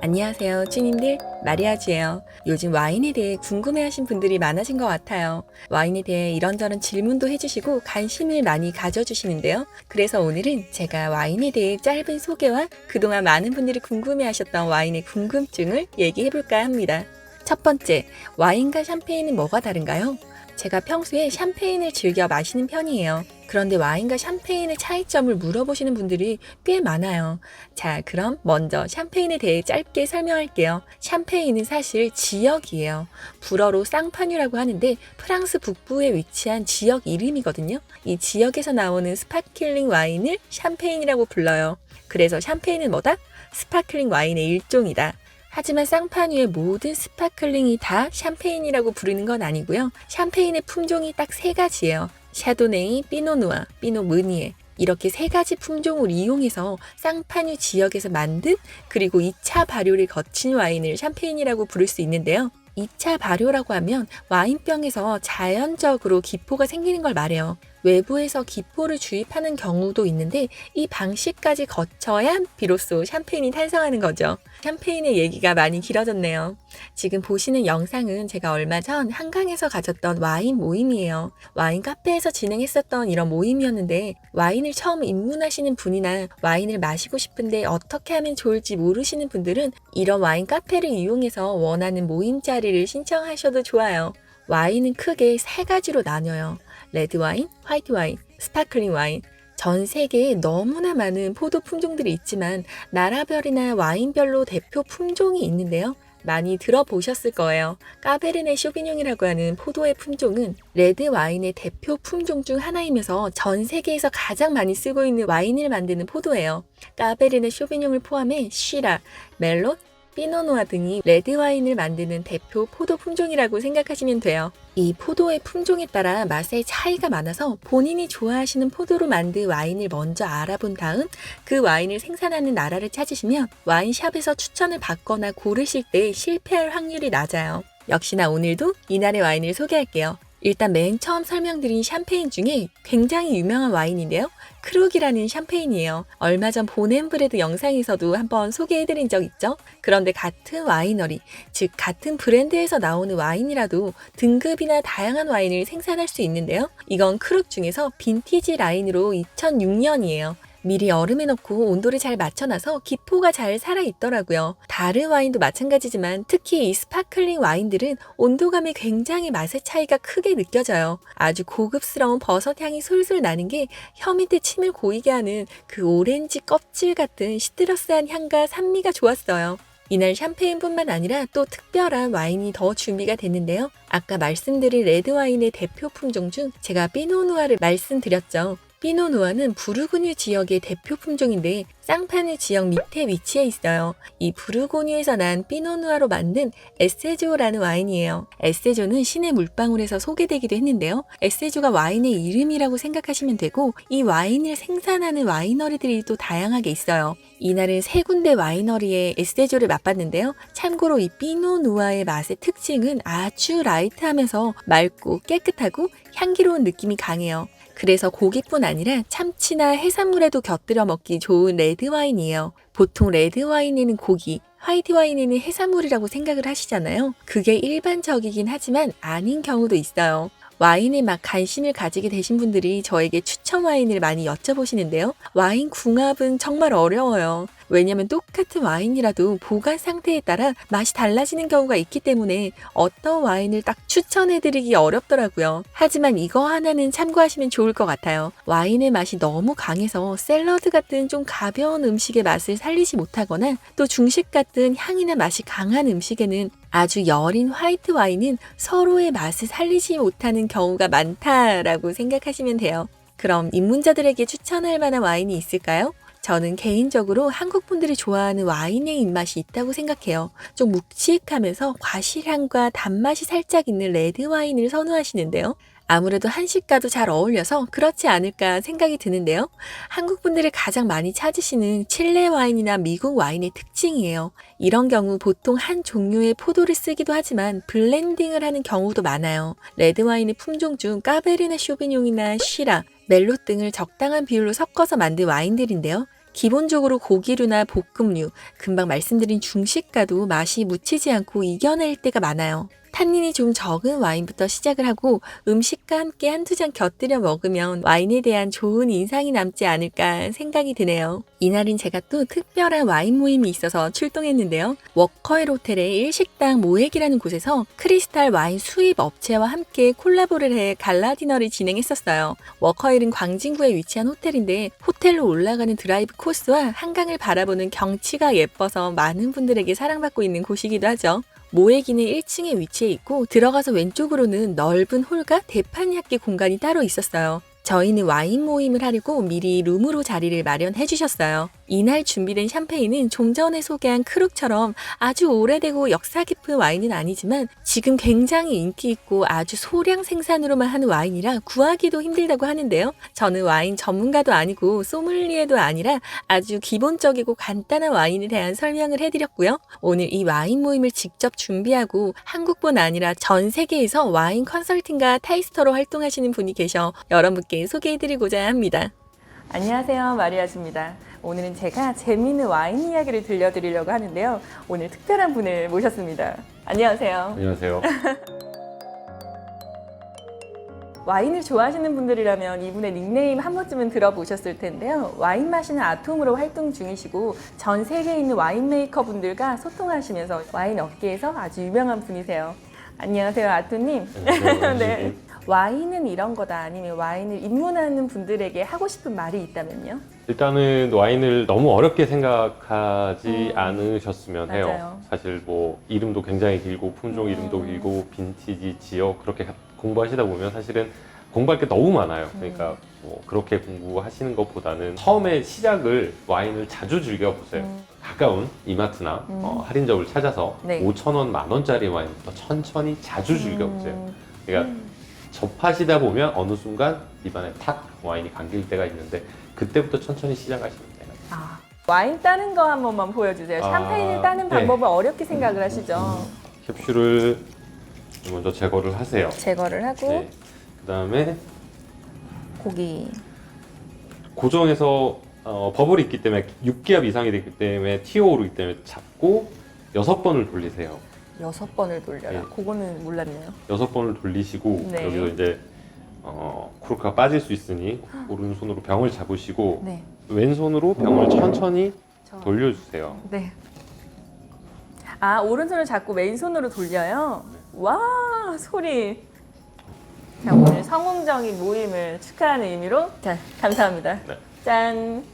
안녕하세요, 쭈님들. 마리아주예요. 요즘 와인에 대해 궁금해하신 분들이 많아진 것 같아요. 와인에 대해 이런저런 질문도 해주시고 관심을 많이 가져주시는데요. 그래서 오늘은 제가 와인에 대해 짧은 소개와 그동안 많은 분들이 궁금해하셨던 와인의 궁금증을 얘기해볼까 합니다. 첫 번째, 와인과 샴페인은 뭐가 다른가요? 제가 평소에 샴페인을 즐겨 마시는 편이에요. 그런데 와인과 샴페인의 차이점을 물어보시는 분들이 꽤 많아요. 자, 그럼 먼저 샴페인에 대해 짧게 설명할게요. 샴페인은 사실 지역이에요. 불어로 쌍파뉴라고 하는데 프랑스 북부에 위치한 지역 이름이거든요. 이 지역에서 나오는 스파클링 와인을 샴페인이라고 불러요. 그래서 샴페인은 뭐다? 스파클링 와인의 일종이다. 하지만 쌍파뉴의 모든 스파클링이 다 샴페인이라고 부르는 건 아니고요. 샴페인의 품종이 딱 세 가지예요. 샤도네이, 피노누아, 피노 무니에 이렇게 세 가지 품종을 이용해서 쌍파뉴 지역에서 만든 그리고 2차 발효를 거친 와인을 샴페인이라고 부를 수 있는데요. 2차 발효라고 하면 와인병에서 자연적으로 기포가 생기는 걸 말해요. 외부에서 기포를 주입하는 경우도 있는데 이 방식까지 거쳐야 비로소 샴페인이 탄생하는 거죠. 샴페인의 얘기가 많이 길어졌네요. 지금 보시는 영상은 제가 얼마 전 한강에서 가졌던 와인 모임이에요. 와인 카페에서 진행했었던 이런 모임이었는데 와인을 처음 입문하시는 분이나 와인을 마시고 싶은데 어떻게 하면 좋을지 모르시는 분들은 이런 와인 카페를 이용해서 원하는 모임 자리를 신청하셔도 좋아요. 와인은 크게 세 가지로 나뉘어요. 레드 와인, 화이트 와인, 스파클링 와인. 전 세계에 너무나 많은 포도 품종들이 있지만 나라별이나 와인별로 대표 품종이 있는데요. 많이 들어보셨을 거예요. 까베르네 쇼비뇽이라고 하는 포도의 품종은 레드 와인의 대표 품종 중 하나이면서 전 세계에서 가장 많이 쓰고 있는 와인을 만드는 포도예요. 까베르네 쇼비뇽을 포함해 쉬라, 멜롯, 피노누아 등이 레드 와인을 만드는 대표 포도 품종이라고 생각하시면 돼요. 이 포도의 품종에 따라 맛의 차이가 많아서 본인이 좋아하시는 포도로 만든 와인을 먼저 알아본 다음 그 와인을 생산하는 나라를 찾으시면 와인샵에서 추천을 받거나 고르실 때 실패할 확률이 낮아요. 역시나 오늘도 이날의 와인을 소개할게요. 일단 맨 처음 설명드린 샴페인 중에 굉장히 유명한 와인인데요. 크룩이라는 샴페인이에요. 얼마 전 보넨브레드 영상에서도 한번 소개해드린 적 있죠? 그런데 같은 와이너리, 즉 같은 브랜드에서 나오는 와인이라도 등급이나 다양한 와인을 생산할 수 있는데요. 이건 크룩 중에서 빈티지 라인으로 2006년이에요. 미리 얼음에 넣고 온도를 잘 맞춰놔서 기포가 잘 살아있더라고요. 다른 와인도 마찬가지지만 특히 이 스파클링 와인들은 온도감이 굉장히 맛의 차이가 크게 느껴져요. 아주 고급스러운 버섯 향이 솔솔 나는 게 혀 밑에 침을 고이게 하는 그 오렌지 껍질 같은 시트러스한 향과 산미가 좋았어요. 이날 샴페인뿐만 아니라 또 특별한 와인이 더 준비가 됐는데요. 아까 말씀드린 레드 와인의 대표 품종 중 제가 피노누아를 말씀드렸죠. 피노누아는 부르고뉴 지역의 대표 품종인데 쌍파뉴 지역 밑에 위치해 있어요. 이 부르고뉴에서 난 피노누아로 만든 에세조라는 와인이에요. 에세조는 신의 물방울에서 소개되기도 했는데요. 에세조가 와인의 이름이라고 생각하시면 되고 이 와인을 생산하는 와이너리들이 또 다양하게 있어요. 이날은 세 군데 와이너리에 에세조를 맛봤는데요. 참고로 이 피노누아의 맛의 특징은 아주 라이트하면서 맑고 깨끗하고 향기로운 느낌이 강해요. 그래서 고기뿐 아니라 참치나 해산물에도 곁들여 먹기 좋은 레드 와인이에요. 보통 레드 와인에는 고기, 화이트 와인에는 해산물이라고 생각을 하시잖아요. 그게 일반적이긴 하지만 아닌 경우도 있어요. 와인에 막 관심을 가지게 되신 분들이 저에게 추천 와인을 많이 여쭤보시는데요. 와인 궁합은 정말 어려워요. 왜냐면 똑같은 와인이라도 보관 상태에 따라 맛이 달라지는 경우가 있기 때문에 어떤 와인을 딱 추천해드리기 어렵더라고요. 하지만 이거 하나는 참고하시면 좋을 것 같아요. 와인의 맛이 너무 강해서 샐러드 같은 좀 가벼운 음식의 맛을 살리지 못하거나 또 중식 같은 향이나 맛이 강한 음식에는 아주 여린 화이트 와인은 서로의 맛을 살리지 못하는 경우가 많다라고 생각하시면 돼요. 그럼 입문자들에게 추천할 만한 와인이 있을까요? 저는 개인적으로 한국 분들이 좋아하는 와인의 입맛이 있다고 생각해요. 좀 묵직하면서 과실향과 단맛이 살짝 있는 레드 와인을 선호하시는데요. 아무래도 한식과도 잘 어울려서 그렇지 않을까 생각이 드는데요. 한국 분들이 가장 많이 찾으시는 칠레 와인이나 미국 와인의 특징이에요. 이런 경우 보통 한 종류의 포도를 쓰기도 하지만 블렌딩을 하는 경우도 많아요. 레드 와인의 품종 중 까베르네 쇼비뇽이나 쉬라, 멜롯 등을 적당한 비율로 섞어서 만든 와인들인데요. 기본적으로 고기류나 볶음류, 금방 말씀드린 중식과도 맛이 묻히지 않고 이겨낼 때가 많아요. 탄닌이 좀 적은 와인부터 시작을 하고 음식과 함께 한두 잔 곁들여 먹으면 와인에 대한 좋은 인상이 남지 않을까 생각이 드네요. 이날은 제가 또 특별한 와인 모임이 있어서 출동했는데요. 워커힐 호텔의 일식당 모액이라는 곳에서 크리스탈 와인 수입 업체와 함께 콜라보를 해 갈라 디너를 진행했었어요. 워커힐은 광진구에 위치한 호텔인데 호텔로 올라가는 드라이브 코스와 한강을 바라보는 경치가 예뻐서 많은 분들에게 사랑받고 있는 곳이기도 하죠. 모액이는 1층에 위치해 있고 들어가서 왼쪽으로는 넓은 홀과 대판 얕게 공간이 따로 있었어요. 저희는 와인 모임을 하려고 미리 룸으로 자리를 마련해 주셨어요. 이날 준비된 샴페인은 좀 전에 소개한 크룩처럼 아주 오래되고 역사 깊은 와인은 아니지만 지금 굉장히 인기 있고 아주 소량 생산으로만 하는 와인이라 구하기도 힘들다고 하는데요. 저는 와인 전문가도 아니고 소믈리에도 아니라 아주 기본적이고 간단한 와인에 대한 설명을 해드렸고요. 오늘 이 와인 모임을 직접 준비하고 한국뿐 아니라 전 세계에서 와인 컨설팅과 타이스터로 활동하시는 분이 계셔 여러분께 소개해드리고자 합니다. 안녕하세요, 마리아주입니다. 오늘은 제가 재미있는 와인 이야기를 들려드리려고 하는데요. 오늘 특별한 분을 모셨습니다. 안녕하세요. 안녕하세요. 와인을 좋아하시는 분들이라면 이분의 닉네임 한 번쯤은 들어보셨을 텐데요. 와인 마시는 아톰으로 활동 중이시고 전 세계에 있는 와인 메이커 분들과 소통하시면서 와인 업계에서 아주 유명한 분이세요. 안녕하세요, 아톰님. 안녕하세요. 네. 와인은 이런 거다 아니면 와인을 입문하는 분들에게 하고 싶은 말이 있다면요? 일단은 와인을 너무 어렵게 생각하지 않으셨으면 해요. 맞아요. 사실 뭐 이름도 굉장히 길고 품종 이름도 길고 빈티지, 지역 그렇게 공부하시다 보면 사실은 공부할 게 너무 많아요. 그러니까 뭐 그렇게 공부하시는 것보다는 처음에 시작을 와인을 자주 즐겨보세요. 가까운 이마트나 할인점을 찾아서 네. 5,000원, 10,000원짜리 와인부터 천천히 자주 즐겨보세요. 그러니까 접하시다 보면 어느 순간 입안에 탁 와인이 감길 때가 있는데 그때부터 천천히 시작하시면 돼요. 와인 따는 거 한 번만 보여주세요. 샴페인을 따는 네. 방법을 어렵게 생각을 하시죠. 캡슐을 먼저 제거를 하세요. 제거를 하고 네. 그 다음에 고기 고정해서 버블이 있기 때문에 6기압 이상이 되기 때문에 튀어 오르기 때문에 잡고 6번을 돌리세요. 6번을 돌려요. 네. 그거는 몰랐네요. 6번을 돌리시고 네. 여기서 이제 코르크가 빠질 수 있으니 오른손으로 병을 잡으시고 네. 왼손으로 병을 천천히 돌려주세요. 네. 아, 오른손을 잡고 왼손으로 돌려요? 와, 소리. 자, 오늘 성공적인 모임을 축하하는 의미로 자, 감사합니다. 네. 짠.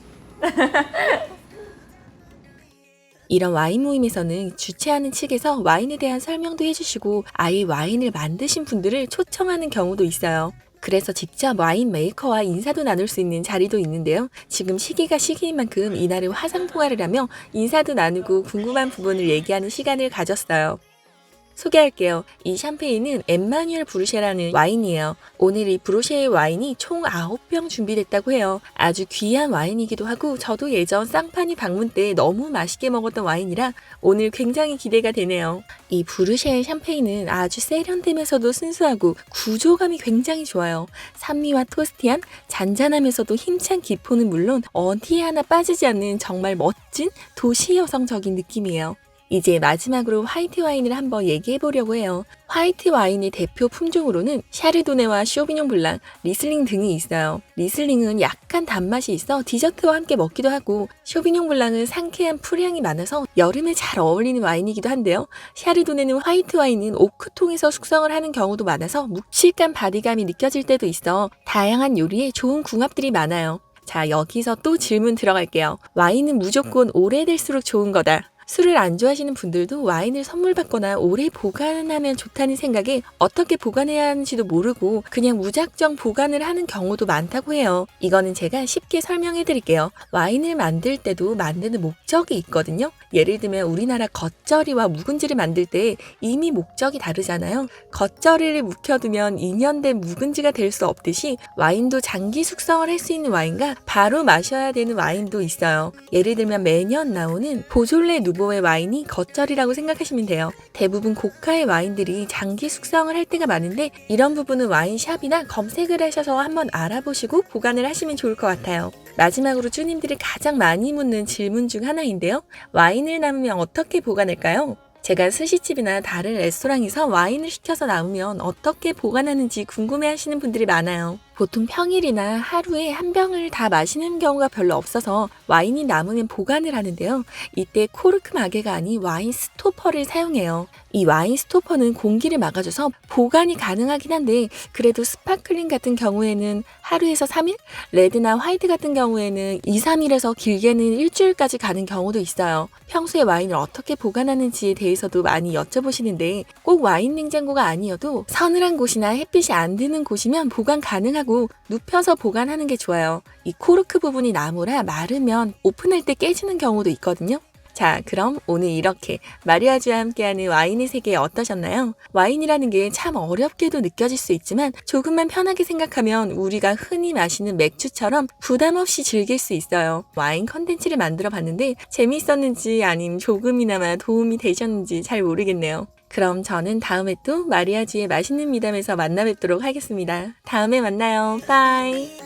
이런 와인 모임에서는 주최하는 측에서 와인에 대한 설명도 해주시고 아예 와인을 만드신 분들을 초청하는 경우도 있어요. 그래서 직접 와인 메이커와 인사도 나눌 수 있는 자리도 있는데요. 지금 시기가 시기인 만큼 이날은 화상통화를 하며 인사도 나누고 궁금한 부분을 얘기하는 시간을 가졌어요. 소개할게요. 이 샴페인은 엠마뉴엘 브루쉐라는 와인이에요. 오늘 이 브루쉐의 와인이 총 9병 준비됐다고 해요. 아주 귀한 와인이기도 하고 저도 예전 쌍파니 방문 때 너무 맛있게 먹었던 와인이라 오늘 굉장히 기대가 되네요. 이 브루쉐의 샴페인은 아주 세련되면서도 순수하고 구조감이 굉장히 좋아요. 산미와 토스티한 잔잔하면서도 힘찬 기포는 물론 어디에 하나 빠지지 않는 정말 멋진 도시 여성적인 느낌이에요. 이제 마지막으로 화이트 와인을 한번 얘기해 보려고 해요. 화이트 와인의 대표 품종으로는 샤르도네와 쇼비뇽 블랑, 리슬링 등이 있어요. 리슬링은 약간 단맛이 있어 디저트와 함께 먹기도 하고 쇼비뇽 블랑은 상쾌한 풀향이 많아서 여름에 잘 어울리는 와인이기도 한데요. 샤르도네는 화이트 와인은 오크통에서 숙성을 하는 경우도 많아서 묵직한 바디감이 느껴질 때도 있어 다양한 요리에 좋은 궁합들이 많아요. 자, 여기서 또 질문 들어갈게요. 와인은 무조건 오래될수록 좋은 거다. 술을 안 좋아하시는 분들도 와인을 선물 받거나 오래 보관하면 좋다는 생각에 어떻게 보관해야 하는지도 모르고 그냥 무작정 보관을 하는 경우도 많다고 해요. 이거는 제가 쉽게 설명해 드릴게요. 와인을 만들 때도 만드는 목적이 있거든요. 예를 들면 우리나라 겉절이와 묵은지를 만들 때 이미 목적이 다르잖아요. 겉절이를 묵혀두면 2년 된 묵은지가 될 수 없듯이 와인도 장기 숙성을 할 수 있는 와인과 바로 마셔야 되는 와인도 있어요. 예를 들면 매년 나오는 보졸레 누보의 와인이 겉절이라고 생각하시면 돼요. 대부분 고가의 와인들이 장기 숙성을 할 때가 많은데 이런 부분은 와인샵이나 검색을 하셔서 한번 알아보시고 보관을 하시면 좋을 것 같아요. 마지막으로 쭈님들이 가장 많이 묻는 질문 중 하나인데요. 와인을 남으면 어떻게 보관할까요? 제가 스시집이나 다른 레스토랑에서 와인을 시켜서 남으면 어떻게 보관하는지 궁금해하시는 분들이 많아요. 보통 평일이나 하루에 한 병을 다 마시는 경우가 별로 없어서 와인이 남으면 보관을 하는데요. 이때 코르크 마개가 아닌 와인 스토퍼를 사용해요. 이 와인 스토퍼는 공기를 막아줘서 보관이 가능하긴 한데 그래도 스파클링 같은 경우에는 하루에서 3일, 레드나 화이트 같은 경우에는 2, 3일에서 길게는 일주일까지 가는 경우도 있어요. 평소에 와인을 어떻게 보관하는지에 대해서도 많이 여쭤보시는데 꼭 와인 냉장고가 아니어도 서늘한 곳이나 햇빛이 안 드는 곳이면 보관 가능하고 눕혀서 보관하는 게 좋아요. 이 코르크 부분이 나무라 마르면 오픈할 때 깨지는 경우도 있거든요. 자, 그럼 오늘 이렇게 마리아주와 함께하는 와인의 세계 어떠셨나요? 와인이라는 게 참 어렵게도 느껴질 수 있지만 조금만 편하게 생각하면 우리가 흔히 마시는 맥주처럼 부담 없이 즐길 수 있어요. 와인 컨텐츠를 만들어 봤는데 재미있었는지 아님 조금이나마 도움이 되셨는지 잘 모르겠네요. 그럼 저는 다음에 또 마리아주의 맛있는 미담에서 만나 뵙도록 하겠습니다. 다음에 만나요. 빠이!